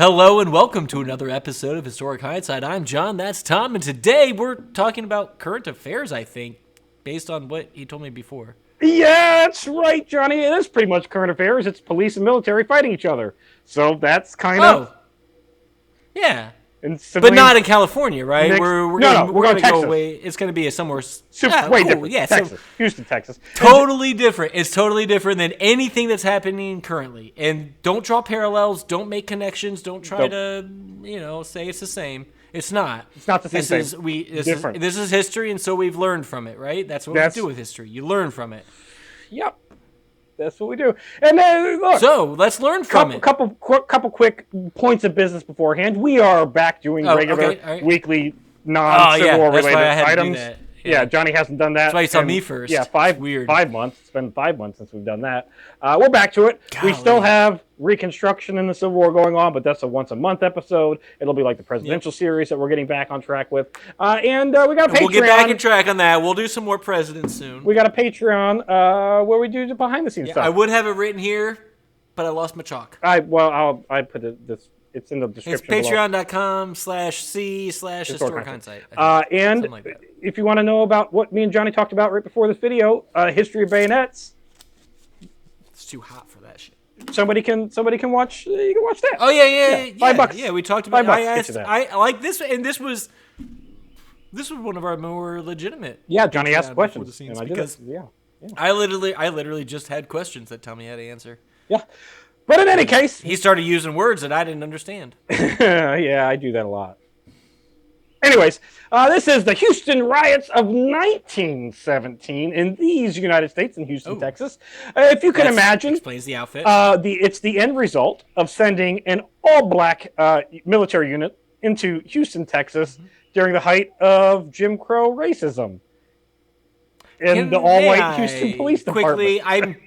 Hello and welcome to another episode of Historic Hindsight. I'm John, that's Tom, and today we're talking about current affairs, I think, based on what he told me before. Yeah, that's right, Johnny. It is pretty much current affairs. It's police and military fighting each other. So that's kind of... yeah. And but not in California, right? Mixed... We're going to go away. It's going to be somewhere... way different. Yeah, Texas. Houston, Texas. Totally different. It's totally different than anything that's happening currently. And don't draw parallels. Don't make connections. Don't try to, say it's the same. It's not. It's not the same thing. This is history, and so we've learned from it, right? That's what we do with history. You learn from it. Yep. That's what we do. And then, look. So, let's learn from it. Couple quick points of business beforehand. We are back doing regular weekly non-Civil War related items. Yeah, Johnny hasn't done that. That's why you saw me first. Yeah, 5 months. It's been 5 months since we've done that. We're back to it. Golly. We still have Reconstruction in the Civil War going on, but that's a once-a-month episode. It'll be like the presidential series that we're getting back on track with. And we got a Patreon. We'll get back on track on that. We'll do some more presidents soon. We got a Patreon where we do the behind-the-scenes stuff. I would have it written here, but I lost my chalk. I put it it's in the description. It's patreon.com/c/historic hindsight. And like if you want to know about what me and Johnny talked about right before this video, history of bayonets. It's too hot for that shit. Somebody can watch. You can watch that. Oh yeah. $5. Yeah, we talked about. I like this, and this was one of our more legitimate. Yeah, Johnny asked questions, and I did it. Yeah. I literally just had questions that tell me how to answer. Yeah. But in any case... He started using words that I didn't understand. Yeah, I do that a lot. Anyways, this is the Houston Riots of 1917 in these United States, in Houston, Texas. If you can imagine... Explains the outfit. It's the end result of sending an all-black military unit into Houston, Texas during the height of Jim Crow racism. In the all-white Houston Police Department. Quickly, I'm...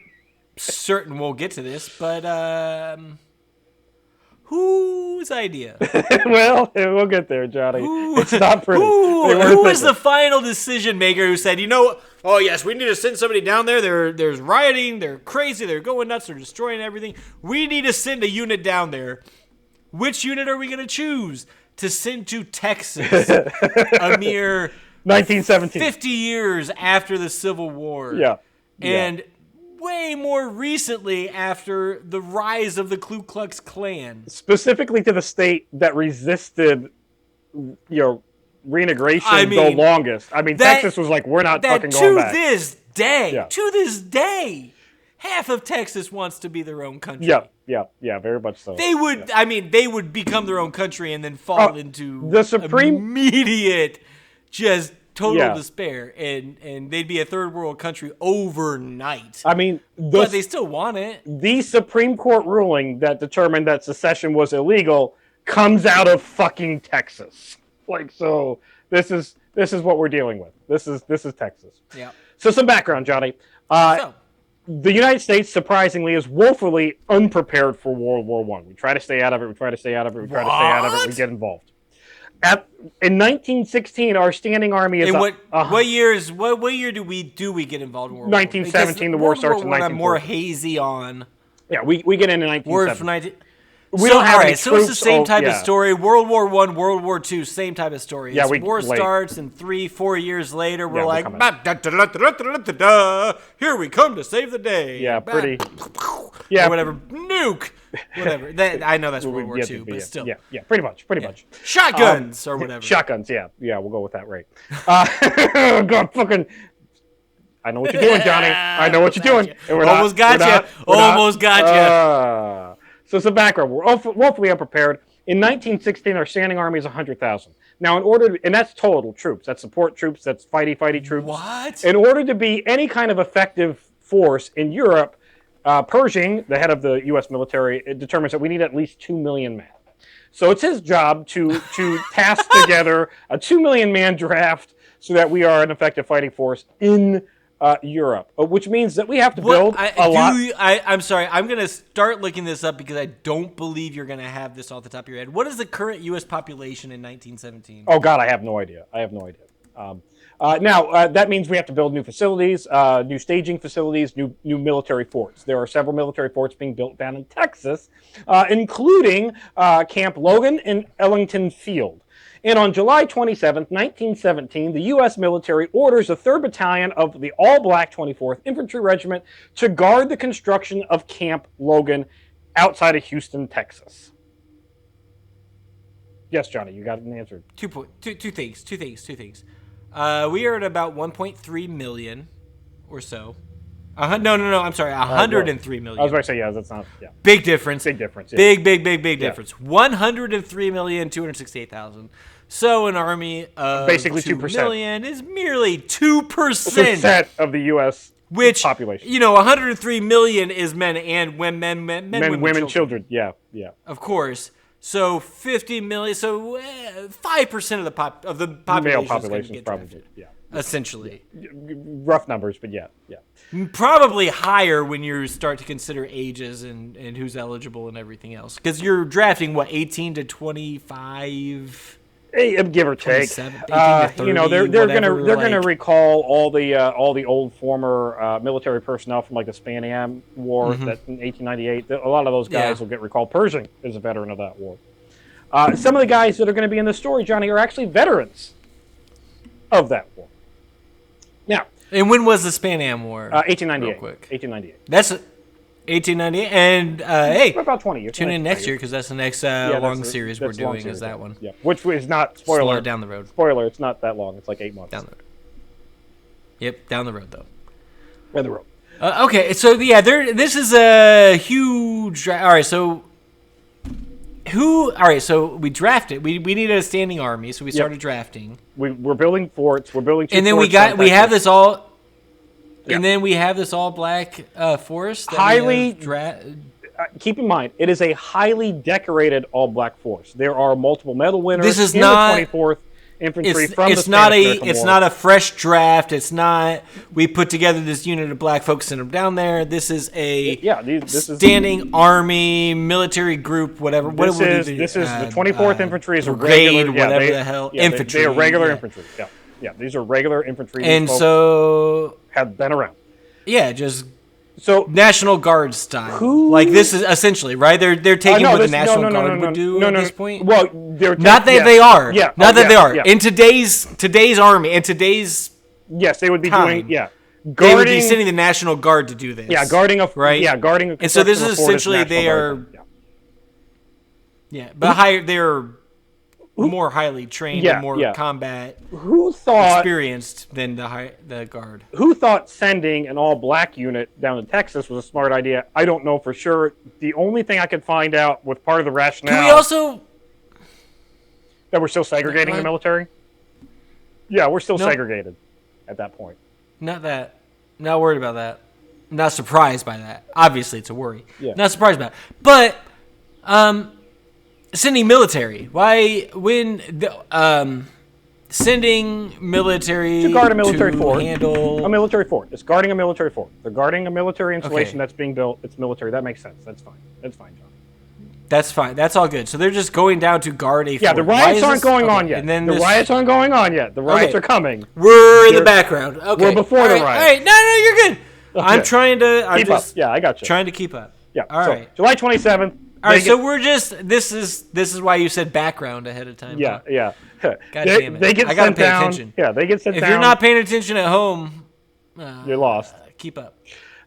certain we'll get to this, but whose idea? Well, we'll get there, Johnny. It's not pretty. Who was the final decision maker who said, oh yes, we need to send somebody down there. There's rioting. They're crazy. They're going nuts. They're destroying everything. We need to send a unit down there. Which unit are we going to choose to send to Texas? A mere 1917, 50 years after the Civil War. Yeah, and way more recently after the rise of the Ku Klux Klan. Specifically to the state that resisted, reintegration the longest. I mean, Texas was like, we're not fucking going back. To this day, half of Texas wants to be their own country. Yeah, very much so. They would, they would become their own country and then fall into the immediate, just total despair, and they'd be a third world country overnight. But they still want it. The Supreme Court ruling that determined that secession was illegal comes out of fucking Texas. So this is what we're dealing with. This is Texas. Yeah. So some background, Johnny. The United States, surprisingly, is woefully unprepared for World War I. We try to stay out of it. We get involved. In 1916, our standing army is... What year do we get involved in World War I? 1917, the war starts in 1914. I'm more hazy on. Yeah, we get into 1917. So it's the same type of story. World War I, World War II, same type of story. Yeah, war starts, and 3-4 years later, we're like, here we come to save the day. Yeah, pretty. Or whatever. Nuke. Whatever. I know that's World War II, but still. Yeah, pretty much. Shotguns or whatever. Shotguns, yeah, we'll go with that rate. God, fucking... I know what you're doing, Johnny. I know what you're doing. Almost got you. So some background. We're woefully unprepared. In 1916, our standing army is 100,000. Now, and that's total troops. That's support troops. That's fighty troops. What? In order to be any kind of effective force in Europe, Pershing, the head of the U.S. military, it determines that we need at least 2 million men. So it's his job to task together a 2 million man draft so that we are an effective fighting force in Europe, which means that we have to build a lot. I'm sorry. I'm going to start looking this up because I don't believe you're going to have this off the top of your head. What is the current U.S. population in 1917? Oh, God, I have no idea. Now, that means we have to build new facilities, new staging facilities, new military forts. There are several military forts being built down in Texas, including Camp Logan and Ellington Field. And on July 27, 1917, the U.S. military orders the 3rd Battalion of the all-black 24th Infantry Regiment to guard the construction of Camp Logan outside of Houston, Texas. Yes, Johnny, you got an answer. Two things. We are at about 1.3 million or so. No. I'm sorry, 103 million. I was about to say, yeah, that's not, yeah. Big difference. Big difference. Yeah. Big difference. 103,268,000. So an army of basically 2% million is merely 2% of the U.S. population. 103 million is men and women, women, children. Yeah. Of course. So 50 million. So 5% of the population. Male population is probably drafted, essentially. Yeah. Rough numbers, but yeah. Probably higher when you start to consider ages and who's eligible and everything else, because you're drafting 18 to 25. Give or take. 18 to 30, they're gonna recall all the old former military personnel from like the Pan Am War that in 1898. A lot of those guys will get recalled. Pershing is a veteran of that war. Some of the guys that are going to be in the story, Johnny, are actually veterans of that war. Now, and when was the Pan Am War? 1898. Real quick. 1898. That's 1898, and hey, about 20 years. Tune in next year because that's the next long series we're doing. Is that one? Yeah, which is not spoiler. Slower down the road. Spoiler, it's not that long. It's like 8 months. Down the road. Yep, down the road though. Down the road. Okay, so yeah, this is a huge. All right, so so we drafted. We needed a standing army, so we started drafting. We're building forts. We're building. And then we have this all. Yeah. And then we have this all-black force. Keep in mind, it is a highly decorated all-black force. There are multiple medal winners. This is in not the 24th Infantry from it's the not Spanish a. It's War. not a fresh draft. It's not. We put together this unit of black folks and them down there. This is a standing army military group. Whatever. This is the 24th Infantry is brigade, a regular, whatever the hell. Infantry. They are regular infantry. Yeah. These are regular infantry. And so have been around. Yeah, just National Guard style. This is essentially right. They're taking what the National Guard would do at this point. Well, not that they are. Yeah, not that they are. In today's army, in today's they would be doing they would be sending the National Guard to do this. Yeah, guarding a right. Yeah, guarding a. And so this is essentially they are. Yeah, but higher. They're more highly trained and more combat experienced than the Guard. Who thought sending an all-black unit down to Texas was a smart idea? I don't know for sure. The only thing I could find out with part of the rationale... Can we also... That we're still segregating the military? Yeah, we're still segregated at that point. Not worried about that. Not surprised by that. Obviously, it's a worry. Yeah. Not surprised about it. But... sending military. Why sending military to guard a military fort? Handle a military fort. It's guarding a military fort. They're guarding a military installation that's being built. It's military. That makes sense. That's fine. That's fine, John. That's fine. That's all good. So they're just going down to guard a fort. Yeah, the riots aren't going on yet. The riots aren't going on yet. The riots are coming. We're in the background. Okay. We're before the riots. All right. No, you're good. Okay. I'm trying to keep up. Yeah, I got you. Trying to keep up. Yeah. All right. July 27th. All right, so we're just this is why you said background ahead of time. Yeah. God damn it! I gotta pay attention. Yeah, they get sent down. If you're not paying attention at home, you're lost. Keep up.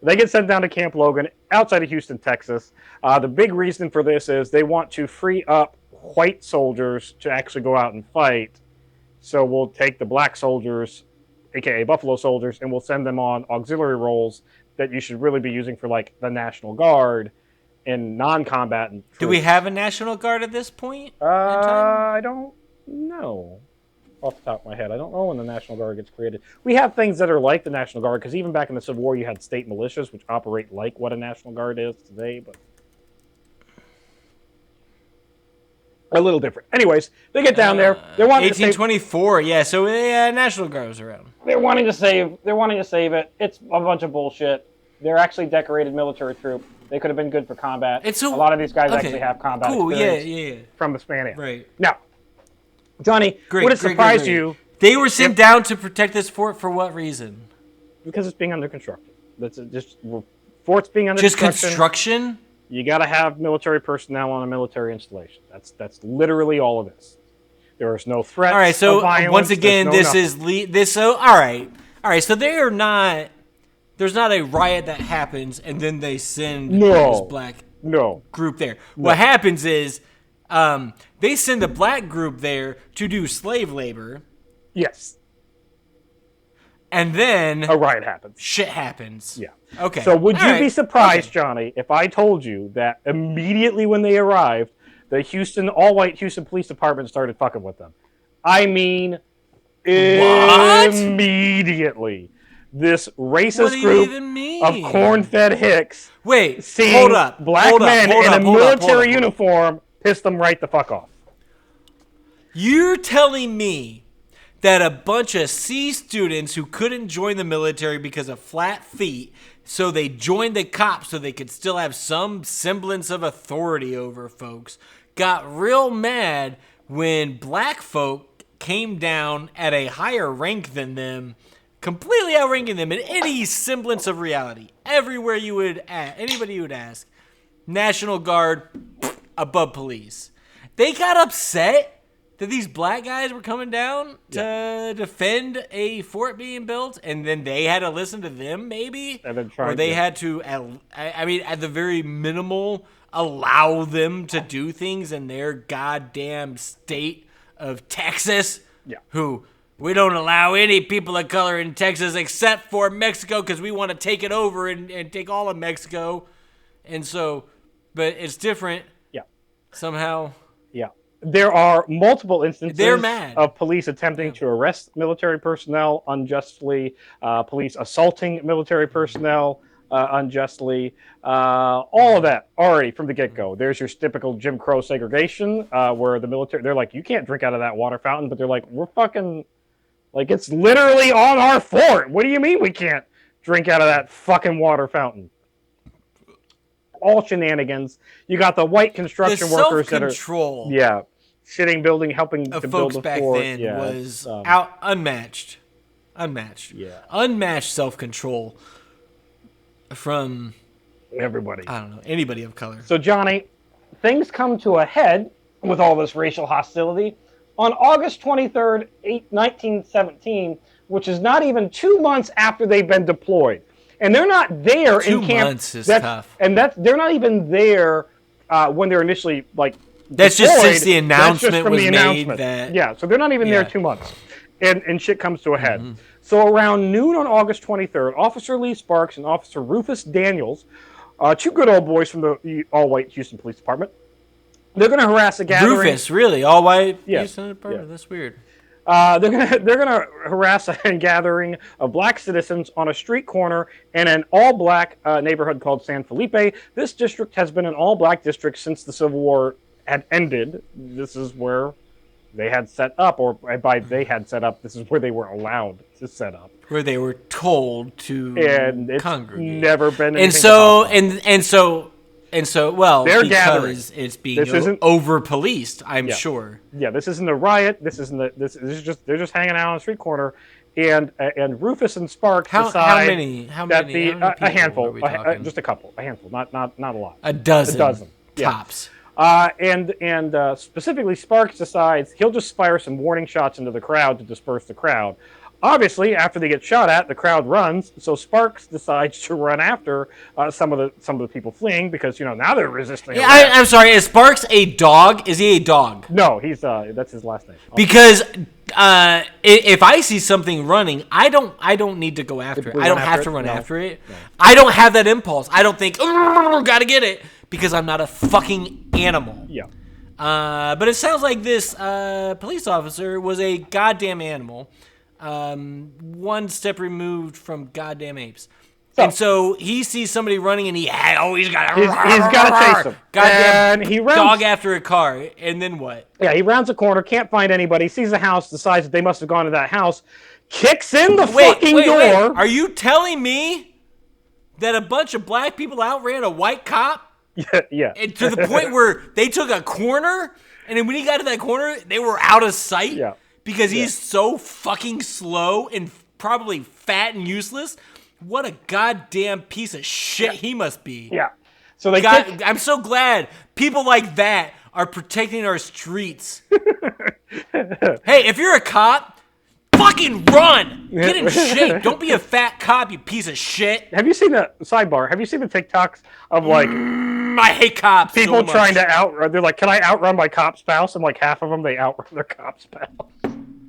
They get sent down to Camp Logan outside of Houston, Texas. The big reason for this is they want to free up white soldiers to actually go out and fight. So we'll take the black soldiers, aka Buffalo soldiers, and we'll send them on auxiliary roles that you should really be using for like the National Guard. In non-combatant troops. Do we have a National Guard at this point? I don't know. Off the top of my head, I don't know when the National Guard gets created. We have things that are like the National Guard, because even back in the Civil War, you had state militias, which operate like what a National Guard is today, but a little different. Anyways, they get down there. They're wanting 1824. Yeah, so National Guard was around. They're wanting to save it. It's a bunch of bullshit. They're actually decorated military troops. They could have been good for combat. A lot of these guys actually have combat experience from the Spanish. Right. Now, Johnny, would it surprise you They were sent down to protect this fort for what reason? Because it's being under construction. That's just forts being under Just construction. construction? You got to have military personnel on a military installation. That's literally all of this. There is no threat. All right, so of violence. once again, There's no this nothing. is this. So all right. So they are not. There's not a riot that happens and then they send this black group there. No. What happens is they send a black group there to do slave labor. Yes. And then A riot happens. shit happens. Yeah. Okay. So would you All be right. surprised, Okay. Johnny, if I told you that immediately when they arrived, the all-white Houston Police Department started fucking with them? I mean, What? immediately. This What racist do you group even mean? of corn-fed hicks Wait, seeing hold up. black hold up, men hold in up, a hold up, hold up, military hold up. uniform pissed them right the fuck off. You're telling me that a bunch of C students who couldn't join the military because of flat feet, so they joined the cops so they could still have some semblance of authority over folks, got real mad when black folk came down at a higher rank than them, completely outranking them in any semblance of reality. Everywhere you would anybody you would ask, National Guard above police. They got upset that these black guys were coming down to defend a fort being built, and then they had to listen to them, maybe? And then or they had to, I mean, at the very minimal, allow them to do things in their goddamn state of Texas, who we don't allow any people of color in Texas except for Mexico because we want to take it over and take all of Mexico. And so, but it's different. Yeah. Somehow. Yeah. There are multiple instances They're mad. of police attempting to arrest military personnel unjustly, police assaulting military personnel unjustly, all of that already from the get-go. There's your typical Jim Crow segregation where the military, they're like, you can't drink out of that water fountain, but they're like, we're fucking, like, it's literally on our fort. What do you mean we can't drink out of that fucking water fountain? All shenanigans. You got the white construction workers that are shitting building, helping of to folks build a back fort. then Yeah, was unmatched. Yeah. Unmatched self-control from everybody. I don't know, anybody of color. So Johnny, things come to a head with all this racial hostility on August 23rd, 1917, which is not even 2 months after they've been deployed. And they're not there in camp. 2 months is tough. And they're not even there when they're initially That's deployed. just since the announcement That's just from was the made announcement. that So they're not even there 2 months. And shit comes to a head. So around noon on August 23rd, Officer Lee Sparks and Officer Rufus Daniels, two good old boys from the all-white Houston Police Department, they're going to harass a gathering. Rufus, really? All white Houston Department? Yeah. That's weird. They're gonna harass a gathering of black citizens on a street corner in an all-black neighborhood called San Felipe. This district has been an all-black district since the Civil War had ended. This is where they had set up, or by they had set up, this is where they were allowed to set up. Where they were told to And it's congregate. never been anything And so about that. and so well, They're because gathering. it's being This isn't- over-policed, I'm sure. Yeah, this isn't a riot. This is just they're just hanging out on the street corner, and Rufus and Sparks decide how many that people a handful, are we talking? just a couple, a handful, not a lot, A dozen yeah. tops. And specifically, Sparks decides he'll just fire some warning shots into the crowd to disperse the crowd. Obviously, after they get shot at, the crowd runs. So Sparks decides to run after some of the people fleeing because now they're resisting. Yeah, I'm sorry. Is Sparks a dog? Is he a dog? No, he's that's his last name. Because if I see something running, I don't need to go after it. I don't have to run after it. No. I don't have that impulse. I don't think gotta get it because I'm not a fucking animal. Yeah. But it sounds like this police officer was a goddamn animal. One step removed from goddamn apes. And so he sees somebody running, and he's got he's got to chase them. Goddamn and he runs, dog after a car, and then what? Yeah, he rounds a corner, can't find anybody, sees a house, decides that they must have gone to that house, kicks in the fucking door. Wait. Are you telling me that a bunch of black people outran a white cop? Yeah. And to the point where they took a corner, and then when he got to that corner, they were out of sight? Yeah. because he's so fucking slow and probably fat and useless. What a goddamn piece of shit he must be. Yeah. So I'm so glad people like that are protecting our streets. Hey, if you're a cop, fucking run. Get in shape. Don't be a fat cop, you piece of shit. Have you seen the TikToks of like I hate cops. People so much. trying to outrun. They're like, "Can I outrun my cop spouse?" And like half of them, they outrun their cop spouse.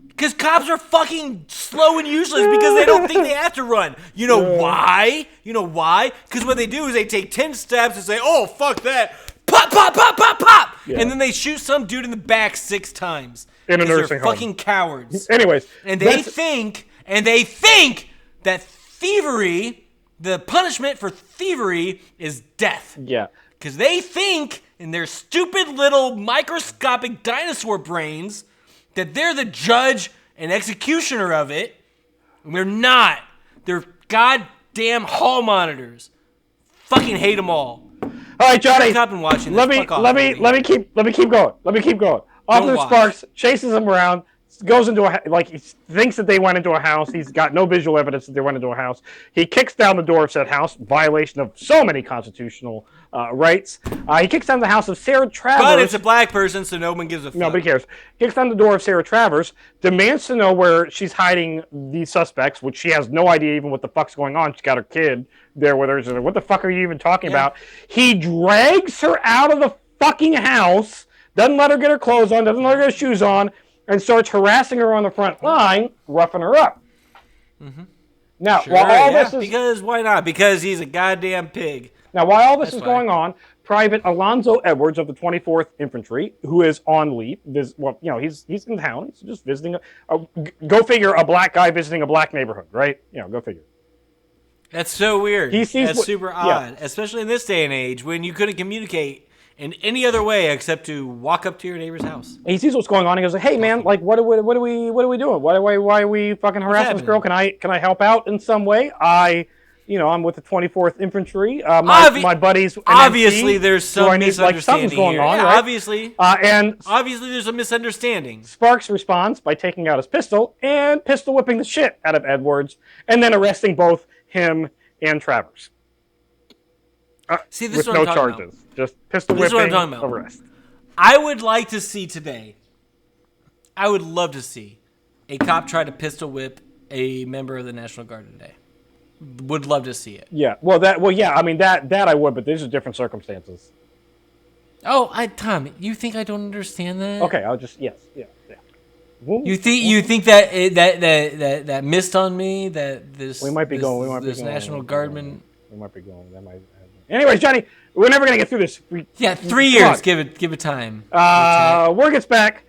Because cops are fucking slow and useless because they don't think they have to run. You know why? Because what they do is they take 10 steps and say, "Oh, fuck that." Pop, pop, pop, pop, pop. Yeah. And then they shoot some dude in the back 6 times. In a nursing they're home. fucking cowards. Anyways. And they think that thievery, the punishment for thievery is death. Yeah. Because they think in their stupid little microscopic dinosaur brains that they're the judge and executioner of it. And they're not. They're goddamn hall monitors. Fucking hate them all. All right, Johnny. I've been watching this. Let me keep going. Officer Sparks chases him around. Goes into he thinks that they went into a house. He's got no visual evidence that they went into a house. He kicks down the door of said house, violation of so many constitutional rights. He kicks down the house of Sarah Travers. But it's a black person, so no one gives a fuck. Nobody cares. Kicks down the door of Sarah Travers, demands to know where she's hiding these suspects, which she has no idea even what the fuck's going on. She's got her kid there with her. She's like, what the fuck are you even talking about? He drags her out of the fucking house, doesn't let her get her clothes on, doesn't let her get her shoes on, and starts harassing her on the front line, roughing her up. Mm-hmm. Now, while all this is... Because why not? Because he's a goddamn pig. Now, while all this is going on, Private Alonzo Edwards of the 24th Infantry, who is on leave, he's in town. He's just visiting. Go figure, a black guy visiting a black neighborhood, right? Go figure. That's so weird. That's super odd, yeah. Especially in this day and age when you couldn't communicate in any other way except to walk up to your neighbor's house. He sees what's going on. He goes, "Hey man, like what are we doing? Why are we fucking harassing this girl? Can I help out in some way? I'm with the 24th Infantry. My buddies. Obviously, there's some misunderstanding something's going here. on, Yeah, right? Obviously, there's a misunderstanding. Sparks responds by taking out his pistol and pistol whipping the shit out of Edwards, and then arresting both him and Travers. See, this with is what no I'm talking charges, about. just pistol This is whipping, what I'm talking about. arrest. I would like to see today. I would love to see a cop try to pistol whip a member of the National Guard today. Would love to see it. Yeah. That I would, but these are different circumstances. Oh, Tom, you think I don't understand that? Okay, I'll just yeah. You think that missed on me that this we might be going. This National Guardman. We might be going. That might. Anyways, Johnny, we're never gonna get through this. 3 years. Give it time. Word gets back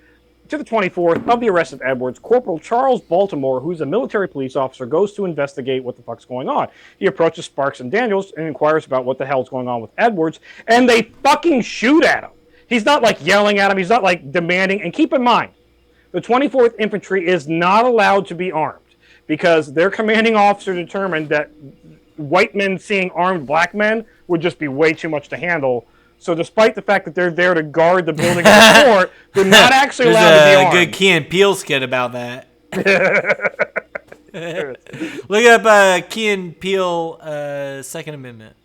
to the 24th of the arrest of Edwards. Corporal Charles Baltimore, who's a military police officer, goes to investigate what the fuck's going on. He approaches Sparks and Daniels and inquires about what the hell's going on with Edwards, and they fucking shoot at him. He's not like yelling at him. He's not like demanding. And keep in mind, the 24th Infantry is not allowed to be armed because their commanding officer determined that white men seeing armed black men would just be way too much to handle. So despite the fact that they're there to guard the building of the fort, they're not actually allowed to be armed. There's a good Key and Peele skit about that. Look up Key and Peele Second Amendment.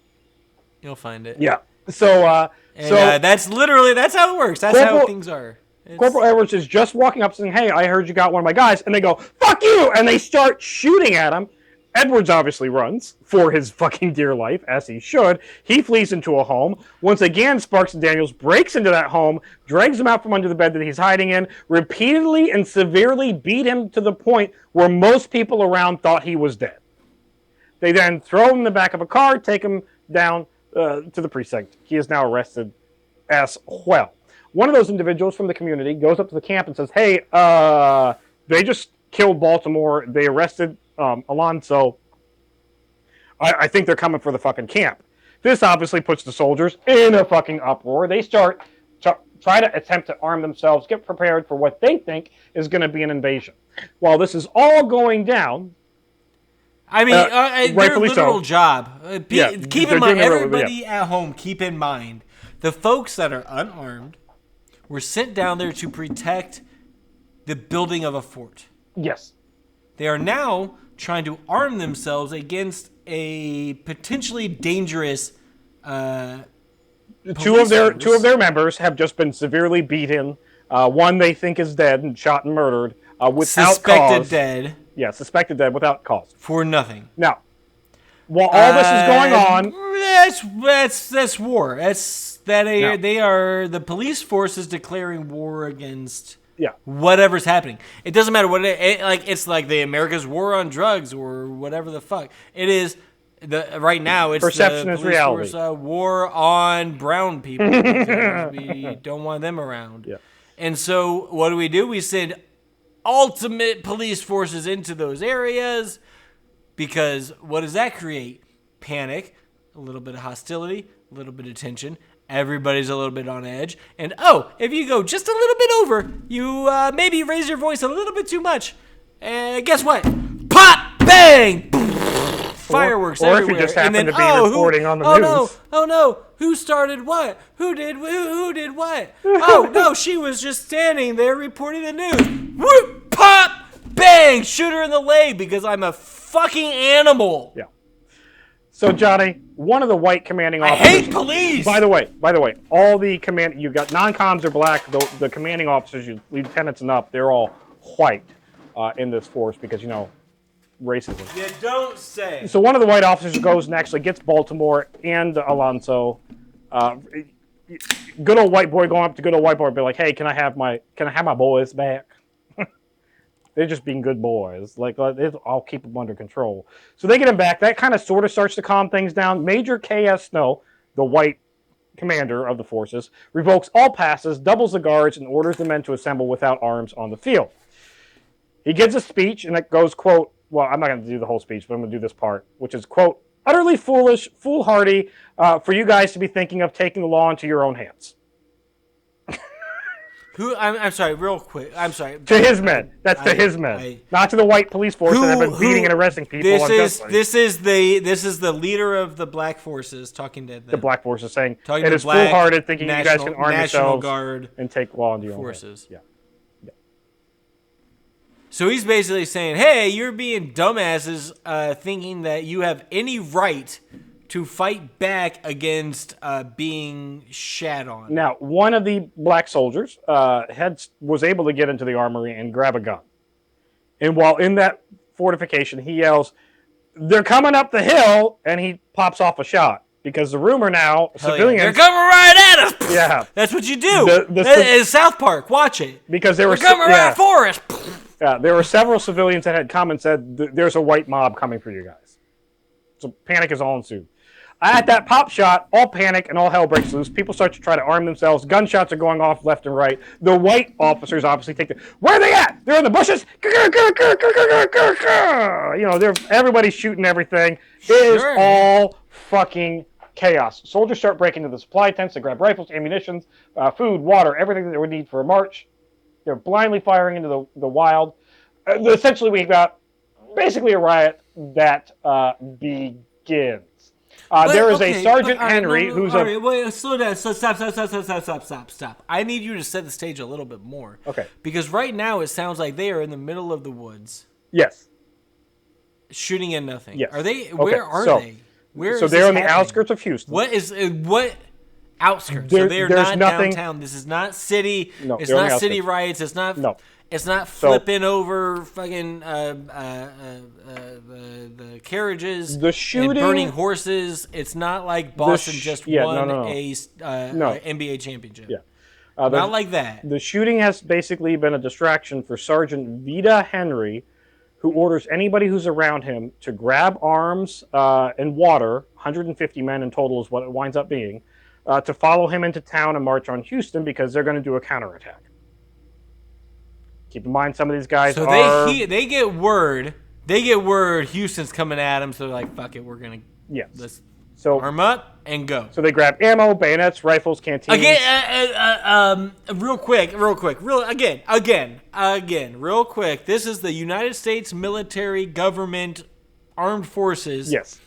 You'll find it. Yeah. So that's how it works. That's how things are. Corporal Edwards is just walking up saying, "Hey, I heard you got one of my guys," and they go, "Fuck you!" and they start shooting at him. Edwards obviously runs for his fucking dear life, as he should. He flees into a home. Once again, Sparks and Daniels breaks into that home, drags him out from under the bed that he's hiding in, repeatedly and severely beat him to the point where most people around thought he was dead. They then throw him in the back of a car, take him down to the precinct. He is now arrested as well. One of those individuals from the community goes up to the camp and says, "Hey, they just killed Baltimore. They arrested Alonso. I think they're coming for the fucking camp." This obviously puts the soldiers in a fucking uproar. They start to try to attempt to arm themselves, get prepared for what they think is going to be an invasion. While this is all going down, I mean, their literal job. Keep in mind, everybody at home, keep in mind, the folks that are unarmed were sent down there to protect the building of a fort. Yes. They are now trying to arm themselves against a potentially dangerous Two of their members have just been severely beaten. One they think is dead and shot and murdered without suspected cause. dead. Yeah, suspected dead without cause. For nothing. Now, while all this is going on, that's war. They are the police force is declaring war against whatever's happening. It doesn't matter what it's like the America's war on drugs or whatever the fuck it is. Right now it's perception the is reality. Force, war on brown people. We don't want them around. Yeah. And so what do? We send ultimate police forces into those areas because what does that create? Panic, a little bit of hostility, a little bit of tension. Everybody's a little bit on edge. And, if you go just a little bit over, you maybe raise your voice a little bit too much. And guess what? Pop! Bang! Fireworks or everywhere. if you just happen and then, to be reporting on the news. No. Who started what? Who did what? Oh, no, she was just standing there reporting the news. Whoop! Pop! Bang! Shoot her in the leg because I'm a fucking animal. Yeah. So, Johnny, one of the white commanding officers... I hate police! By the way, all the you got non-coms are black. The commanding officers, lieutenants and up, they're all white in this force because, racism. You don't say. So one of the white officers goes and actually gets Baltimore and Alonso. Good old white boy going up to good old white boy and be like, hey, can I have my boys back? They're just being good boys. Like, I'll keep them under control. So they get him back. That kind of sort of starts to calm things down. Major K.S. Snow, the white commander of the forces, revokes all passes, doubles the guards, and orders the men to assemble without arms on the field. He gives a speech, and it goes, quote, well, I'm not going to do the whole speech, but I'm going to do this part, which is, quote, utterly foolish, foolhardy for you guys to be thinking of taking the law into your own hands. I'm sorry, real quick. I'm sorry. To his men. That's to his men. Not to the white police force that have been beating and arresting people unjustly. This is the leader of the black forces talking to them. The black forces saying talking it to is foolhardy thinking you guys can arm National yourselves Guard and take law into your forces. own hands. Yeah. So he's basically saying, hey, you're being dumbasses thinking that you have any right to fight back against being shat on. Now, one of the black soldiers was able to get into the armory and grab a gun. And while in that fortification, he yells, they're coming up the hill, and he pops off a shot. Because the rumor now, civilians... They're coming right at us! Yeah. That's what you do. It's South Park. Watch it. Because they're coming right for us! Yeah, there were several civilians that had come and said, there's a white mob coming for you guys. So panic is all ensued. At that pop shot, all panic and all hell breaks loose. People start to try to arm themselves. Gunshots are going off left and right. The white officers obviously take where are they at? They're in the bushes. Everybody's shooting everything. It is all fucking chaos. Soldiers start breaking into the supply tents to grab rifles, ammunition, food, water, everything that they would need for a march. They're blindly firing into the wild. Essentially, we've got basically a riot that begins. There is a Sergeant Henry who's a... All right, wait, slow down. Stop. I need you to set the stage a little bit more. Okay. Because right now it sounds like they are in the middle of the woods. Yes. Shooting at nothing. Yes. Are they? Okay, Where are they? Where so is they're on happening? the outskirts of Houston. What outskirts? So they're not downtown. This is not city. No, it's not city riots. It's not. No. It's not flipping over fucking the carriages, the shooting, and burning horses. It's not like Boston just won a NBA championship. Yeah, not like that. The shooting has basically been a distraction for Sergeant Vida Henry, who orders anybody who's around him to grab arms and water. 150 men in total is what it winds up being, to follow him into town and march on Houston because they're going to do a counterattack. Keep in mind, some of these guys are... So they get word. They get word Houston's coming at them, so they're like, fuck it, we're going to let's arm up and go. So they grab ammo, bayonets, rifles, canteens. Again, real quick. Real quick. This is the United States military government armed forces. Yes.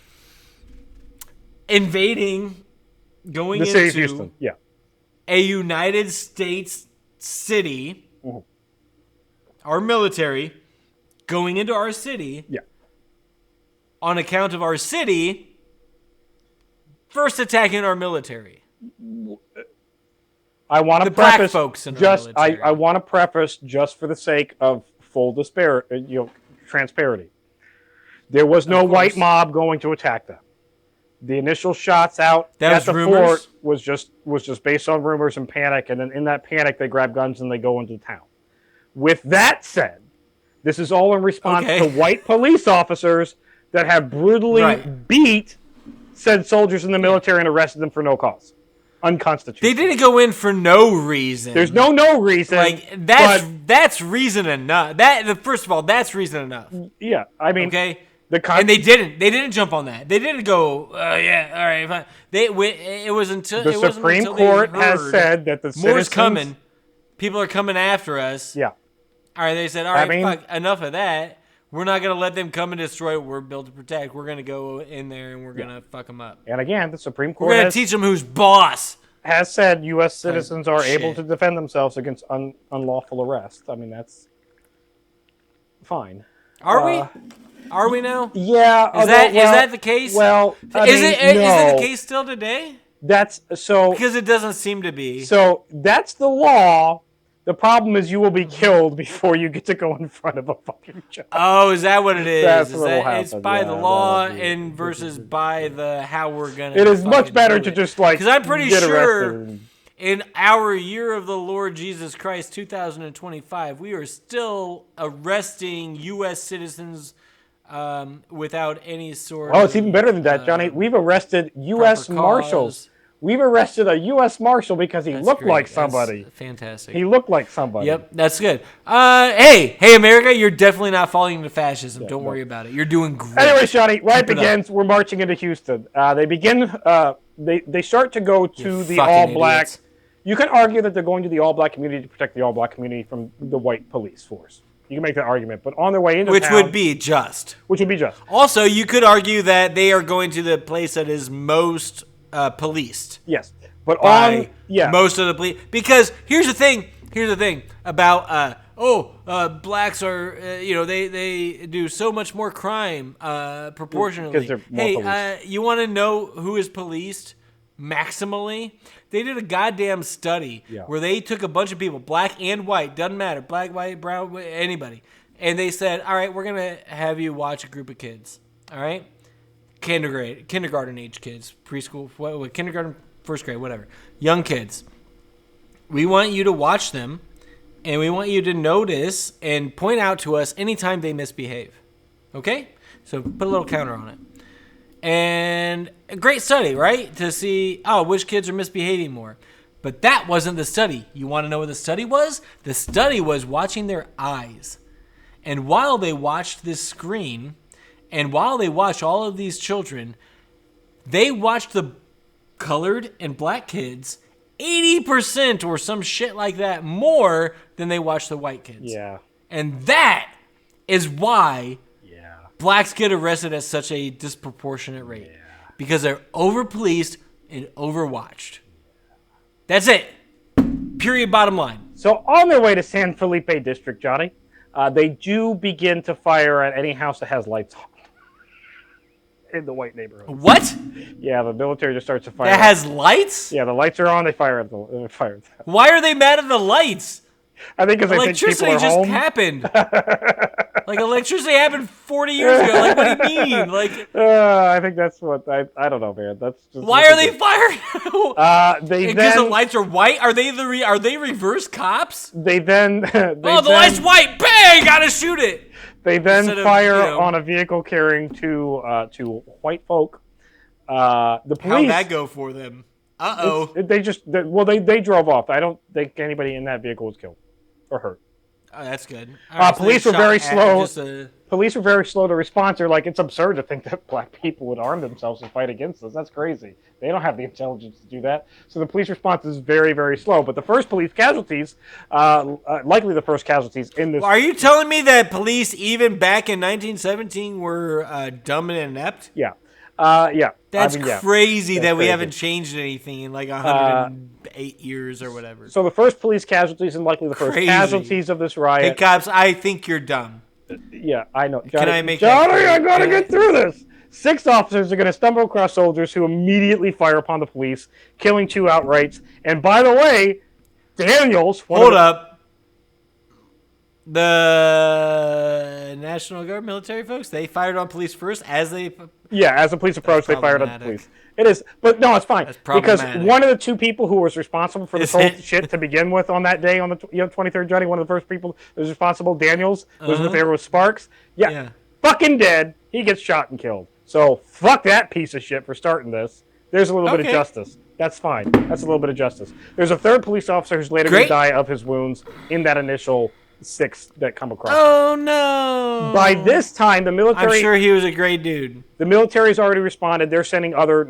Invading, going the city of Houston. Yeah. A United States city. Mm-hmm. our military going into our city on account of our city first attacking our military. I want to black preface folks in our just military. I want to preface just for the sake of full transparency. There was no white mob going to attack them. The initial shots out at the fort was just based on rumors and panic, and then in that panic they grab guns and they go into town. With that said, this is all in response to white police officers that have brutally beat said soldiers in the military and arrested them for no cause. Unconstitutional. They didn't go in for no reason. There's no reason. Like that's reason enough. First of all, that's reason enough. Yeah, I mean, okay. And they didn't jump on that. They didn't go, yeah, all right, fine. It was until the Supreme Court has said that the more's coming. People are coming after us. Yeah. All right, they said, all right, fuck, enough of that. We're not going to let them come and destroy what we're built to protect. We're going to go in there and we're going to fuck them up. And again, the Supreme Court we're going to teach them who's boss. Has said U.S. citizens are able to defend themselves against unlawful arrest. I mean, that's fine. Are we? Are we now? Yeah. Is that the case? Well, is it the case still today? That's so. Because it doesn't seem to be. So that's the law. The problem is you will be killed before you get to go in front of a fucking judge. Oh, is that what it is? That's is what will happen. It's by the law and versus by the how we're gonna. It is much better to just like because I'm pretty sure arrested. In our year of the Lord Jesus Christ, 2025, we are still arresting U.S. citizens without any sort. Oh, it's even better than that, Johnny. We've arrested U.S. Marshals. We've arrested a U.S. Marshal because he looked like somebody. That's fantastic. He looked like somebody. Yep, that's good. Hey, America, you're definitely not falling into fascism. Don't worry about it. You're doing great. Anyway, Johnny, right begins. We're marching into Houston. They begin. They start to go to the all-black. Idiots. You can argue that they're going to the all-black community to protect the all-black community from the white police force. You can make that argument, but on their way into town, which would be just. Also, you could argue that they are going to the place that is most policed. Yes, but most of the police. Because here's the thing about blacks are they do so much more crime proportionally. Because they're more policed. You want to know who is policed maximally? They did a goddamn study where they took a bunch of people, black and white, doesn't matter, black, white, brown, anybody, and they said, all right, we're gonna have you watch a group of kids, all right, kindergarten age kids, preschool, kindergarten, first grade, whatever, young kids. We want you to watch them, and we want you to notice and point out to us anytime they misbehave. Okay, so put a little counter on it. And a great study, right? To see, which kids are misbehaving more. But that wasn't the study. You want to know what the study was? The study was watching their eyes. And while they watched this screen, and while they watched all of these children, they watched the colored and black kids 80% or some shit like that more than they watched the white kids. Yeah. And that is why blacks get arrested at such a disproportionate rate because they're over-policed and overwatched. That's it. Period. Bottom line. So on their way to San Felipe District, Johnny, they do begin to fire at any house that has lights on in the white neighborhood. What? Yeah, the military just starts to fire. That has lights? Yeah, the lights are on. They fire at the. Why are they mad at the lights? I think because they think people are home. Electricity just happened. Like electricity happened 40 years ago. Like what do you mean? Like I think that's what I don't know, man. That's just why are they firing? Because the lights are white. Are they reverse cops? They then. The light's white. Bang! Gotta shoot it. They then fire on a vehicle carrying two white folk. The police. How'd that go for them? They drove off. I don't think anybody in that vehicle was killed or hurt. Oh, that's good. Police were very slow. Police were very slow to respond. They're like, it's absurd to think that black people would arm themselves and fight against us. That's crazy. They don't have the intelligence to do that. So the police response is very, very slow. But the first police casualties, likely the first casualties in this. Are you telling me that police, even back in 1917, were dumb and inept? Yeah. Yeah. That's crazy that's that we crazy. haven't changed anything in like 108 years or whatever. So the first police casualties and likely the first Crazy. casualties of this Hey, riot. cops, I think you're dumb. Yeah, I know. Johnny, Can I make that Johnny, clear? I gotta get through this. 6 officers are going to stumble across soldiers who immediately fire upon the police, killing 2 outright. And by the way, Daniels... Hold up. The National Guard military folks, they fired on police first as they... Yeah, as the police approached, they fired at the police. It is, but no, it's fine. That's because problematic. one of the 2 people who was responsible for this whole shit to begin with on that day, on the 23rd, Johnny, one of the first people that was responsible, Daniels, was with there with Sparks. Yeah, fucking dead. He gets shot and killed. So fuck that piece of shit for starting this. There's a little bit of justice. That's fine. That's a little bit of justice. There's a 3rd police officer who's later going to die of his wounds in that initial 6 that come across. Oh no! By this time, the military... I'm sure he was a great dude. The military's already responded. They're sending other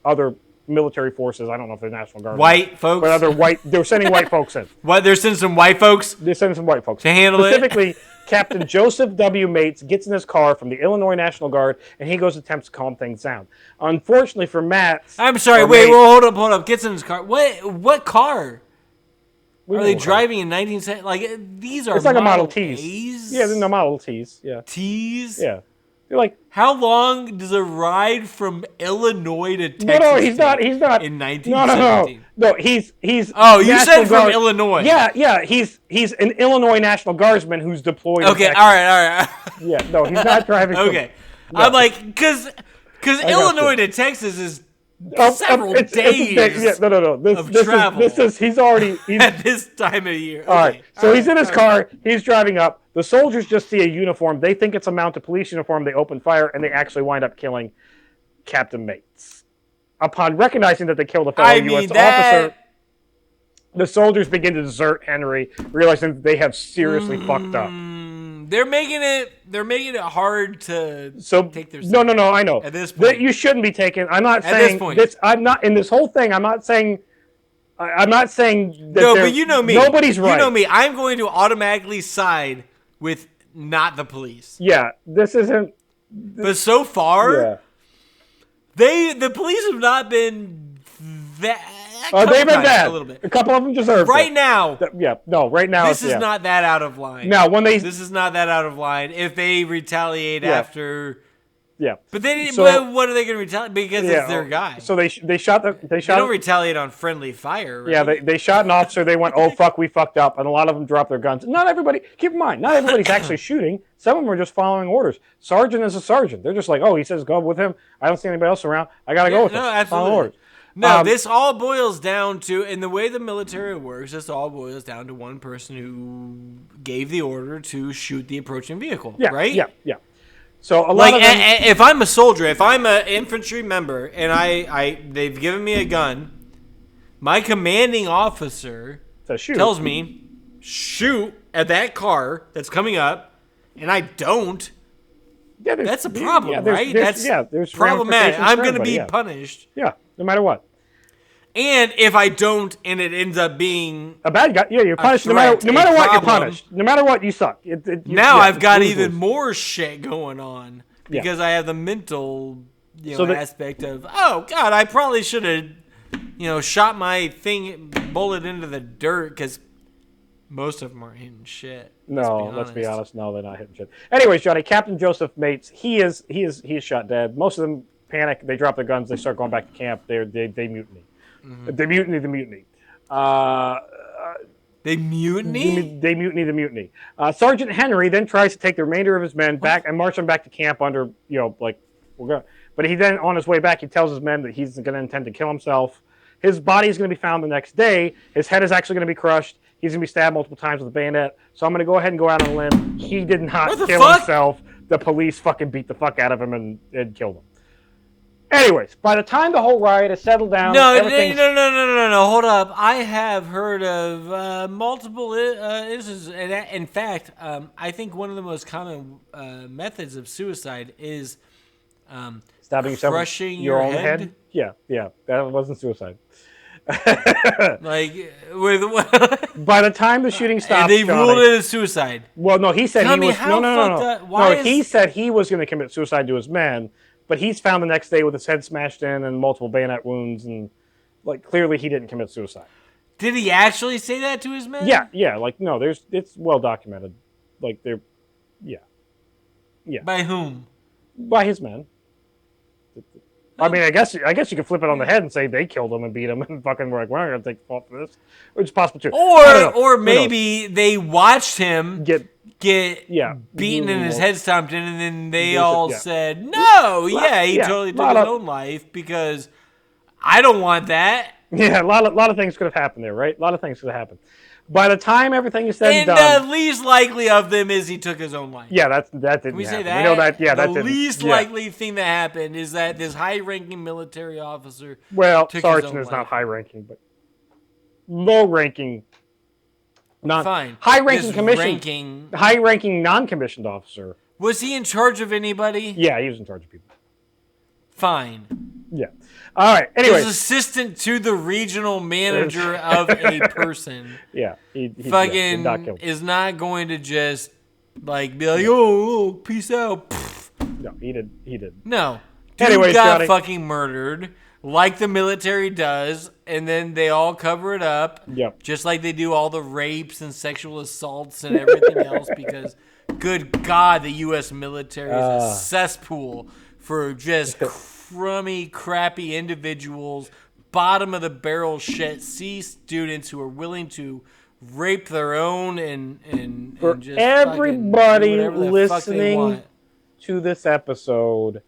other military forces. I don't know if they're National Guard. White folks? But they're sending white folks in. What? They're sending some white folks? They're sending some white folks. To handle it? Specifically, Captain Joseph W. Mates gets in his car from the Illinois National Guard, and he goes and attempts to calm things down. Unfortunately for Matt... I'm sorry, wait, hold up. Gets in his car. What car? Are they driving in 1970? Like, these are it's like a Model T's. T's. Yeah, they're Model T's. Yeah. T's? Yeah. They're like... How long does a ride from Illinois to Texas No, he's not. in 1917? No, he's... Oh, you said from Illinois. Yeah, he's an Illinois National Guardsman who's deployed in Texas. all right. Yeah, no, he's not driving Okay. I'm like, because Illinois to Texas is... several days of travel. He's already at this time of year. All right, so he's in his car. He's driving up. The soldiers just see a uniform. They think it's a mounted police uniform. They open fire, and they actually wind up killing Captain Mates. Upon recognizing that they killed a fellow U.S. officer, the soldiers begin to desert Henry, realizing that they have seriously fucked up. They're making it hard to take their No, I know. At this point. You shouldn't be taken. I'm not saying this point. I'm not in this whole thing. I'm not saying that no, but you know me. Nobody's right. You know me. I'm going to automatically side with not the police. Yeah, this isn't. But so far, the police have not been that. They've been bad. A little bit. A couple of them deserve right it. now. Right now. This is not that out of line. Now, this is not that out of line. If they retaliate after. Yeah. But they didn't. But what are they going to retaliate? Because it's their guy. So they shot. They don't retaliate on friendly fire. Right? Yeah. They shot an officer. They went, oh fuck, we fucked up, and a lot of them dropped their guns. Not everybody. Keep in mind, not everybody's actually shooting. Some of them are just following orders. Sergeant is a sergeant. They're just like, oh, he says go with him. I don't see anybody else around. I gotta go with him. No, absolutely. Follow orders. No, this all boils down to, in the way the military works, this all boils down to one person who gave the order to shoot the approaching vehicle, right? Yeah. So a lot of them... if I'm a soldier, if I'm an infantry member, and they've given me a gun, my commanding officer tells me, shoot at that car that's coming up, and I don't. Yeah, that's a problem, right? That's problematic. I'm going to be punished. Yeah, no matter what. And if I don't, and it ends up being a bad guy, you're punished. No matter what, you're punished. No matter what, you suck. Now I've got even more shit going on because I have the mental, aspect of, oh God, I probably should have, shot my bullet into the dirt because most of them aren't hitting shit. No, let's be honest. No, they're not hitting shit. Anyways, Johnny, Captain Joseph Mates, he is shot dead. Most of them panic. They drop their guns. They start going back to camp. They mutiny. Mm-hmm. They mutiny the mutiny. They mutiny? They mutiny the mutiny. Sergeant Henry then tries to take the remainder of his men back and march them back to camp under, we're going. But he then, on his way back, he tells his men that he's going to intend to kill himself. His body is going to be found the next day. His head is actually going to be crushed. He's going to be stabbed multiple times with a bayonet. So I'm going to go ahead and go out on a limb. He did not kill himself. The police fucking beat the fuck out of him and killed him. Anyways, by the time the whole riot has settled down... No, hold up. I have heard of multiple instances. In fact, I think one of the most common methods of suicide is stabbing yourself crushing your own head. Yeah, that wasn't suicide. By the time the shooting stopped, they ruled it as suicide. Well, no, he said he was... No. He said he was going to commit suicide to his men, but he's found the next day with his head smashed in and multiple bayonet wounds, and like clearly he didn't commit suicide. Did he actually say that to his men? Yeah. Like no, it's well documented. Like yeah. By whom? By his men. I mean, I guess you could flip it on the head and say they killed him and beat him, and fucking we're like, we're not gonna take the fault for this, which is possible too. Or maybe they watched him get beaten and his head stomped in, and then they all said, "No, he totally took his own life because I don't want that." Yeah, a lot of things could have happened there, right? A lot of things could have happened. By the time everything is said and done, and the least likely of them is he took his own life. Yeah, that didn't Can we say happen. that? We know that. Yeah, the least likely thing that happened is that this high-ranking military officer. Well, sergeant is not high-ranking, but low-ranking. Fine. High-ranking commission. High-ranking non-commissioned officer. Was he in charge of anybody? Yeah, he was in charge of people. Fine. Yeah. All right. Anyway, his assistant to the regional manager of a person. Yeah. He fucking is not going to just like be like, oh, peace out. No, he did. No. Dude Anyways, got Johnny. fucking murdered like the military does, and then they all cover it up. Yep. Just like they do all the rapes and sexual assaults and everything else because, good God, the U.S. military is a cesspool for just crummy, crappy individuals, bottom of the barrel shit, C students who are willing to rape their own and for just everybody listening to this episode.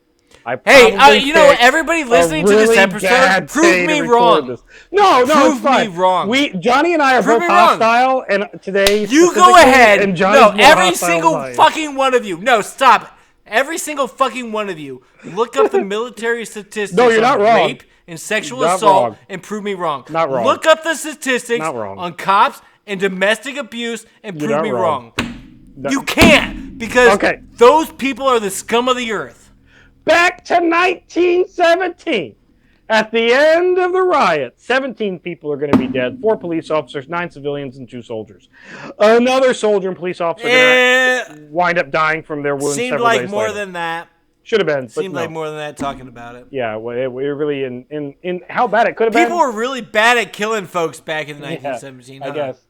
Everybody listening to this episode, prove me wrong. No, prove it's fine. Me wrong. Johnny and I are both hostile, and today you go ahead. And Johnny's every single fucking one of you. No, stop. Every single fucking one of you, look up the military statistics on rape and sexual assault and prove me wrong. Not wrong. Look up the statistics on cops and domestic abuse and prove me wrong. No. You can't because those people are the scum of the earth. Back to 1917. At the end of the riot, 17 people are going to be dead, 4 police officers, 9 civilians, and 2 soldiers. Another soldier and police officer going to wind up dying from their wounds seemed several like days more later. Than that. Should have been. Seemed like more than that talking about it. Yeah, we're really in how bad it could have been. People were really bad at killing folks back in 1917. I guess.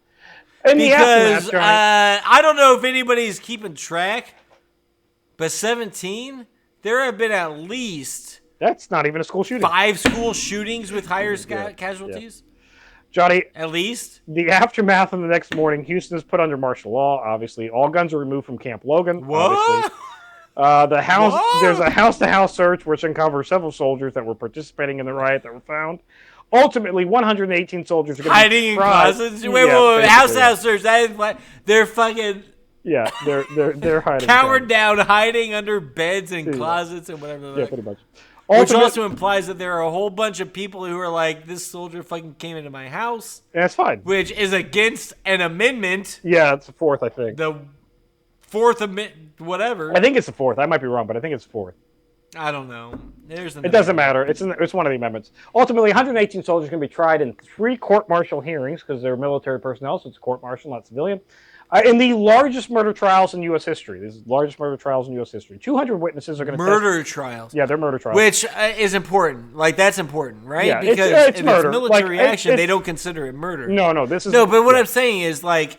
Because I don't know if anybody's keeping track, but 17, there have been at least... That's not even a school shooting. 5 school shootings with higher casualties? Yeah. Johnny. At least? The aftermath of the next morning, Houston is put under martial law, obviously. All guns are removed from Camp Logan, what? Obviously. There's a house-to-house search which uncovers several soldiers that were participating in the riot that were found. Ultimately, 118 soldiers are going to be hiding in closets? Wait, house-to-house search. They're fucking... Yeah, they're hiding. Cowered down, hiding under beds and closets and whatever. Yeah, pretty much. Which also implies that there are a whole bunch of people who are like, this soldier fucking came into my house. Yeah, that's fine. Which is against an amendment. Yeah, it's the 4th, I think. The 4th amendment, whatever. I think it's the 4th. I might be wrong, but I think it's the 4th. I don't know. It doesn't matter. It's one of the amendments. Ultimately, 118 soldiers are going to be tried in 3 court-martial hearings because they're military personnel, so it's court-martial, not civilian. In the largest murder trials in U.S. history. These are the largest murder trials in U.S. history. 200 witnesses are going to Murder trials. Yeah, they're murder trials. Which is important. Like, that's important, right? Yeah, because it's murder. It's military action, they don't consider it murder. No, this is... No, but what I'm saying is, like,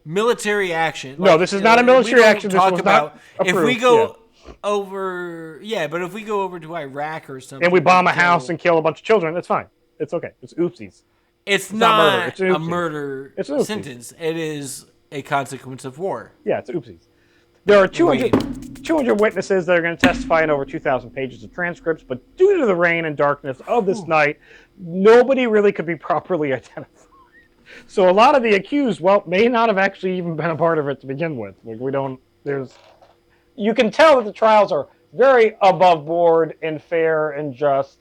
military action. No, this is not a military action. This was not approved. If we go over... Yeah, but if we go over to Iraq or something... And we bomb a house and kill a bunch of children, that's fine. It's okay. It's oopsies. It's not a murder sentence. It is... a consequence of war. Yeah, it's oopsies. There are 200 witnesses that are going to testify in over 2,000 pages of transcripts, but due to the rain and darkness of this night, nobody really could be properly identified. So a lot of the accused, may not have actually even been a part of it to begin with. You can tell that the trials are very above board and fair and just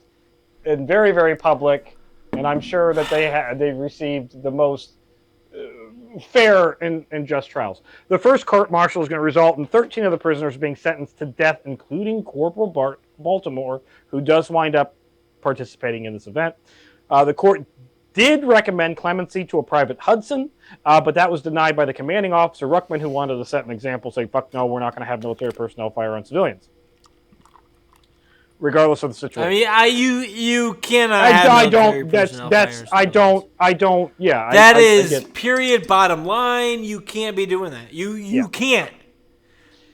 and very, very public, and I'm sure that they received the most fair and just trials. The first court-martial is going to result in 13 of the prisoners being sentenced to death, including Corporal Baltimore, who does wind up participating in this event. The court did recommend clemency to a Private Hudson, but that was denied by the commanding officer, Ruckman, who wanted to set an example, say, fuck no, we're not going to have military personnel fire on civilians. regardless of the situation. I mean, you cannot. I don't. Yeah. That is period. Bottom line. You can't be doing that. You can't.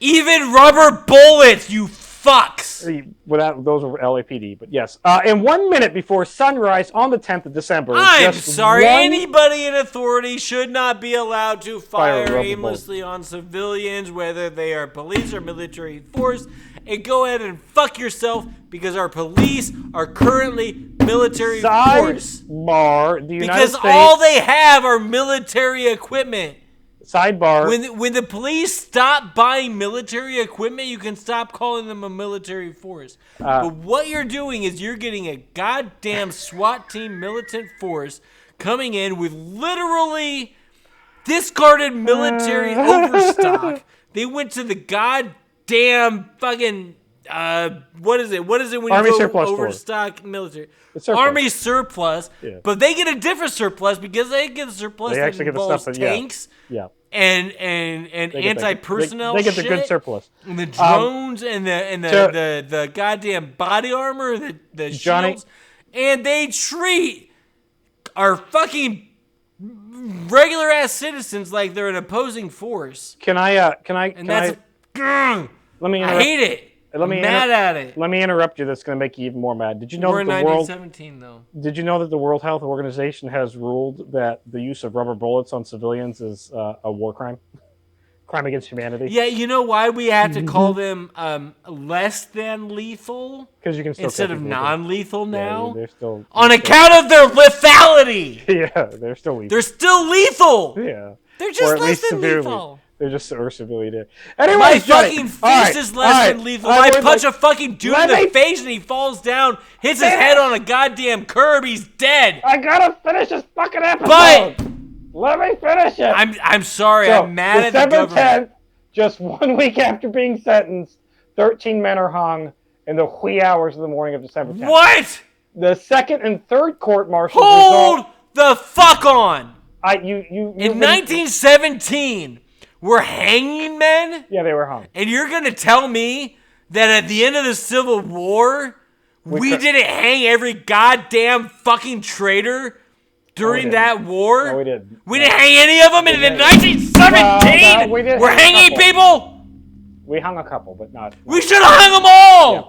Even rubber bullets. You fucks. Those were LAPD, but yes. And 1 minute before sunrise on the 10th of December. I'm sorry. Anybody in authority should not be allowed to fire aimlessly on civilians, whether they are police or military force. And go ahead and fuck yourself, because our police are currently military force. Sidebar: the United States, all they have are military equipment. Sidebar: when the police stop buying military equipment, you can stop calling them a military force. But what you're doing is you're getting a goddamn SWAT team militant force coming in with literally discarded military overstock. They went to the goddamn fucking what is it when Army you go surplus overstock military surplus. Army surplus, but they get a different surplus because they get a surplus they that involves tanks and anti-personnel they get shit, the good surplus, and the drones and the goddamn body armor, the shields, and they treat our fucking regular ass citizens like they're an opposing force. Let me I hate it. I'm mad at it. Let me interrupt you. That's going to make you even more mad. Did you know We're in 1917 though? Did you know that the World Health Organization has ruled that the use of rubber bullets on civilians is a war crime? Crime against humanity? Yeah, you know why we have to call them less than lethal? Because you can still instead of non-lethal now? Yeah, they're still on account of their lethality! Yeah, they're still lethal. They're still lethal! Yeah. They're just less than severely. lethal. They're just severely dead. Anyway, my fucking fist is less than lethal. I punch a fucking dude in the face and he falls down, hits his head on a goddamn curb, he's dead. I gotta finish this fucking episode. But let me finish it. I'm sorry. I'm mad at the government. December 10th, just 1 week after being sentenced, 13 men are hung in the wee hours of the morning of December 10th. What? The second and third court martials. Hold the fuck on. In 1917. We're hanging men? Yeah, they were hung. And you're going to tell me that at the end of the Civil War, we didn't hang every goddamn fucking traitor during that war? No, we didn't. We didn't hang any of them in 1917? We're hanging people? We hung a couple, but not. We should have hung them all! Yeah.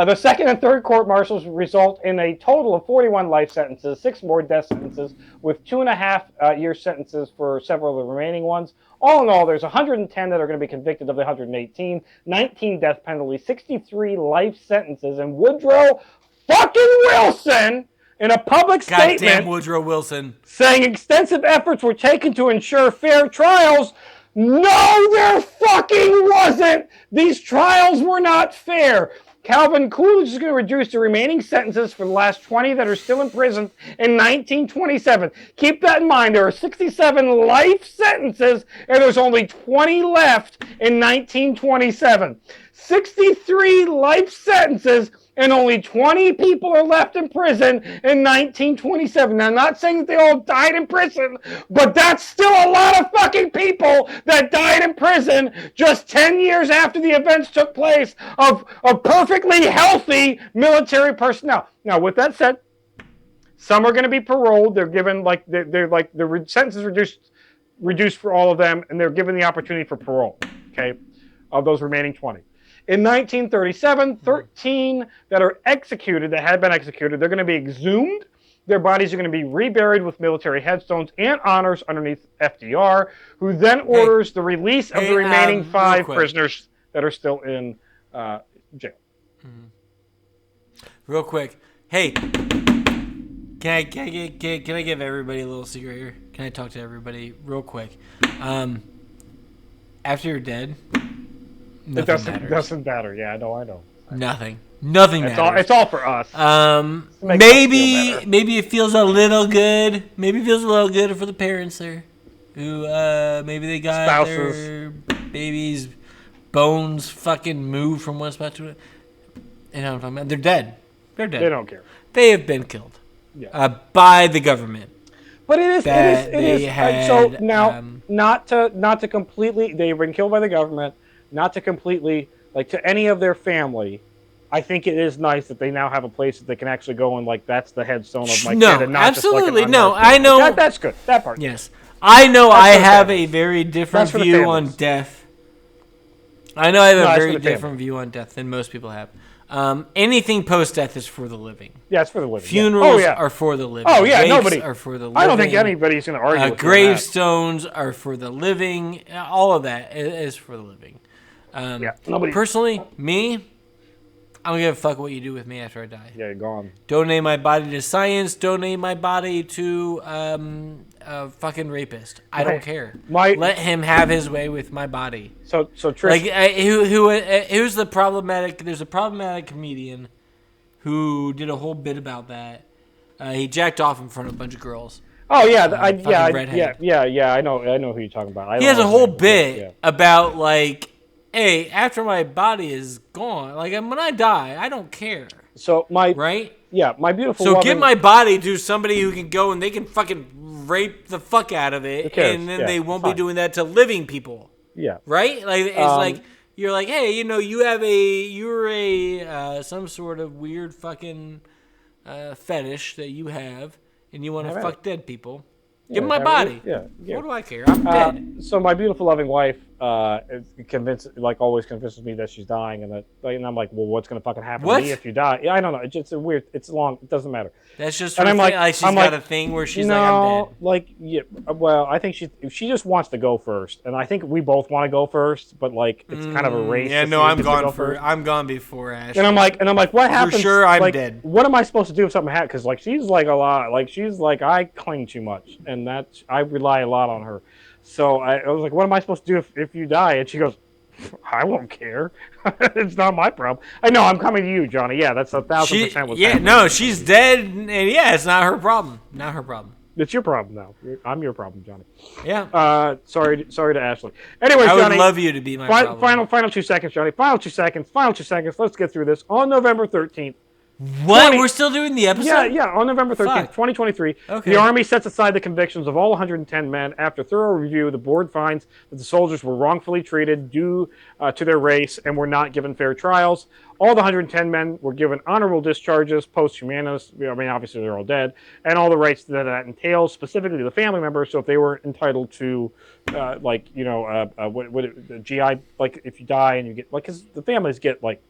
The second and third court martials result in a total of 41 life sentences, 6 more death sentences, with 2.5 year sentences for several of the remaining ones. All in all, there's 110 that are going to be convicted of the 118, 19 death penalties, 63 life sentences, and Woodrow fucking Wilson, in a public statement, goddamn Woodrow Wilson, saying extensive efforts were taken to ensure fair trials. No, there fucking wasn't! These trials were not fair. Calvin Coolidge is going to reduce the remaining sentences for the last 20 that are still in prison in 1927. Keep that in mind. There are 67 life sentences, and there's only 20 left in 1927. 63 life sentences, and only 20 people are left in prison in 1927. Now, I'm not saying that they all died in prison, but that's still a lot of fucking people that died in prison just 10 years after the events took place of perfectly healthy military personnel. Now, with that said, some are going to be paroled. They're given, the sentence is reduced for all of them, and they're given the opportunity for parole, okay, of those remaining 20. In 1937, 13 that are executed, that had been executed, they're going to be exhumed. Their bodies are going to be reburied with military headstones and honors underneath FDR, who then orders the release of the remaining 5 prisoners that are still in jail. Real quick. Hey, can I give everybody a little secret here? Can I talk to everybody real quick? After you're dead... It doesn't matter. Yeah, I know. Nothing matters. It's all for us. Maybe it feels a little good. Maybe it feels a little good for the parents there, who maybe they got spouses. Their baby's bones fucking moved from one spot to it. You know what I'm talking about? They're dead. They're dead. They don't care. They have been killed. Yeah. By the government. But it is. Had, so now, not to completely. They've been killed by the government. Not to completely, to any of their family, I think it is nice that they now have a place that they can actually go and like that's the headstone of my No, kid, and not absolutely just like no. an I know that's good. That part. Yes, I know. That's I for the have families. a very different That's for the view on families. death. I know I have No, a that's very for the different families. view on death than most people have. Anything post-death is for the living. Yeah, it's for the living. Funerals Yeah. are for the living. Oh yeah, Wakes nobody. are for the living. I don't think anybody's going to argue with you on that. Gravestones are for the living. All of that is for the living. Yeah, nobody. Personally, me, I don't give a fuck what you do with me after I die. Yeah, you're gone. Donate my body to science. Donate my body to a fucking rapist. I don't care. Let him have his way with my body. So Trish, like who's the problematic? There's a problematic comedian who did a whole bit about that. He jacked off in front of a bunch of girls. Oh yeah, yeah. I know who you're talking about. He has a whole bit about like, hey, after my body is gone, like when I die, I don't care. So my my beautiful. So give my body to somebody who can go and they can fucking rape the fuck out of it, and then they won't be doing that to living people. Yeah. Right? Like it's like you're like, hey, you're a some sort of weird fucking fetish that you have, and you want to fuck dead people. Give me my body. Yeah. What do I care? I'm dead. So my beautiful loving wife always convinces me that she's dying, and I'm like, well, what's gonna fucking happen to me if you die? Yeah, I don't know. It's just weird. It's long. It doesn't matter. That's just. And I'm like she's got a thing where she's like, I'm dead. Like yeah. Well, I think she just wants to go first, and I think we both want to go first, but like it's kind of a race. Yeah, no, I'm gone I'm gone before Ash. And I'm like, what happens? For sure, I'm like, dead. What am I supposed to do if something happens? Because like she's like a lot. Like she's like I cling too much, and that I rely a lot on her. So I was like, what am I supposed to do if you die? And she goes, I won't care. It's not my problem. I know, I'm coming to you, Johnny. Yeah, that's 1,000% what's happening. No, she's dead, and yeah, it's not her problem. Not her problem. It's your problem now. I'm your problem, Johnny. Yeah. Sorry to Ashley. Anyway, I Johnny. would love you to be my problem. Final 2 seconds, Johnny. Final 2 seconds. Let's get through this. On November 13th. What? We're still doing the episode? Yeah. On November 13th, 2023, the Army sets aside the convictions of all 110 men. After thorough review, the board finds that the soldiers were wrongfully treated due to their race and were not given fair trials. All the 110 men were given honorable discharges, post-humanus. I mean, obviously they're all dead, and all the rights that entails, specifically the family members. So if they were entitled to, what GI, like if you die and you get, like, because the families get like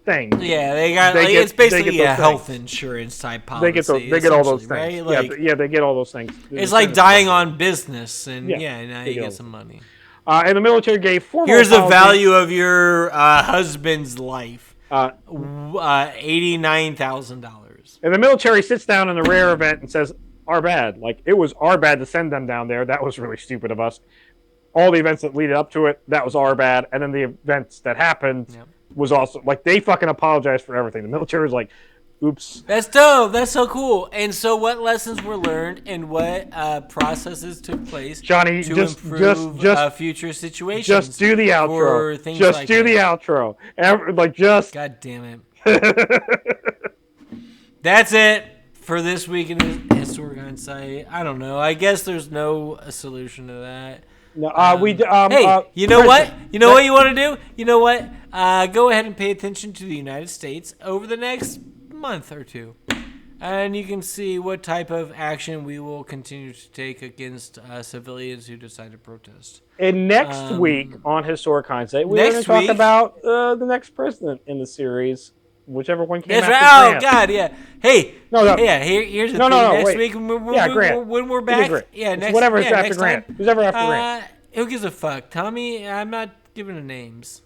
things. Yeah, it's basically a health insurance type policy. They get all those things. Right? Like, they get all those things. It's like dying on business, and now you get some money. And the military gave formal Here's the value of your husband's life. $89,000. And the military sits down in a rare event and says, our bad. Like, it was our bad to send them down there. That was really stupid of us. All the events that leaded up to it, that was our bad. And then the events that happened was also, like, they fucking apologized for everything. The military was like, oops. That's dope. That's so cool. And so what lessons were learned and what processes took place Johnny, to improve future situations? Just do the outro. Just do the outro. God damn it. That's it for this week in Historic Hindsight. I don't know. I guess there's no solution to that. No, you know what? You know what you want to do? You know what? Go ahead and pay attention to the United States over the next month or two, and you can see what type of action we will continue to take against civilians who decide to protest. And next week on Historic Hindsight, we're going to talk about the next president in the series, whichever one came after Grant. Oh God, yeah. Hey, here's the thing. Next week, when we're back, whatever's after Grant. Who's ever after Grant? Who gives a fuck? Tommy, I'm not giving the names.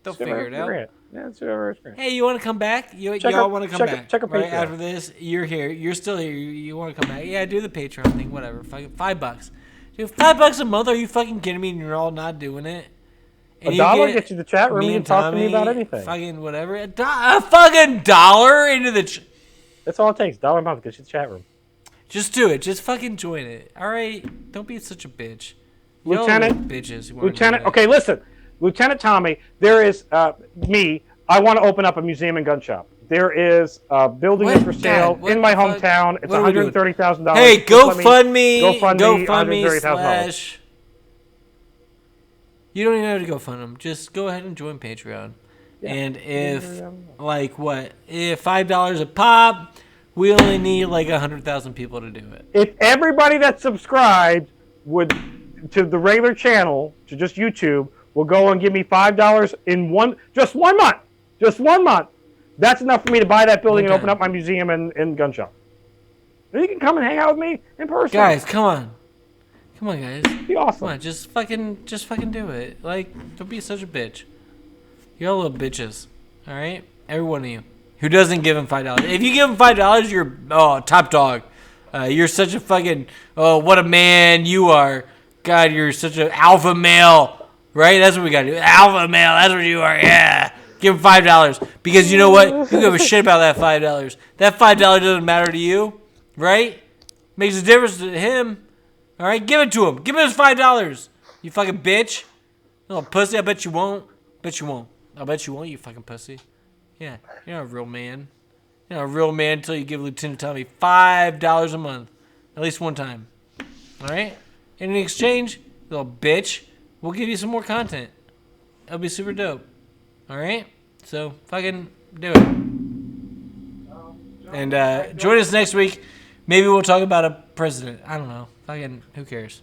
They'll figure it out. Grant. Yeah, it's whoever Grant. Hey, you want to come back? Y'all want to come back? Check a right after this. You're here. You're still here. You want to come back? Yeah, do the Patreon thing. Whatever. $5. Dude, $5 a month? Are you fucking kidding me? And you're all not doing it. And $1 gets you the chat room. You can talk to me about anything. Fucking whatever. A fucking $1 into the. That's all it takes. $1 a month gets you the chat room. Just do it. Just fucking join it. All right. Don't be such a bitch. Lieutenant. Bitches. Lieutenant. Okay, listen. Lieutenant Tommy, there is me. I want to open up a museum and gun shop. There is a building for sale in my hometown. It's $130,000. Hey, GoFundMe. You don't even have to GoFund them. Just go ahead and join Patreon. And if like what? If $5 a pop, we only need like 100,000 people to do it. If everybody that subscribed would to the regular channel, to just YouTube, will go and give me $5 in just 1 month. Just 1 month. That's enough for me to buy that building and open up my museum and gun shop. And you can come and hang out with me in person. Guys, come on. Come on, guys. It'd be awesome. Come on, just fucking do it. Like, don't be such a bitch. You're all little bitches. Alright? Every one of you. Who doesn't give him $5? If you give him $5, you're top dog. You're such a fucking what a man you are. God, you're such an alpha male. Right? That's what we gotta do. Alpha male, that's what you are, yeah. Give him $5. Because you know what? You don't give a shit about that $5. That $5 doesn't matter to you. Right? Makes a difference to him. Alright? Give it to him. Give him his $5. You fucking bitch. Little pussy, I bet you won't. Bet you won't. I bet you won't, you fucking pussy. Yeah, you're not a real man. You're not a real man until you give Lieutenant Tommy $5 a month. At least one time. Alright? And in exchange, little bitch, we'll give you some more content. That'll be super dope. Alright? So, fucking do it. And join us next week. Maybe we'll talk about a president. I don't know. Fucking, who cares?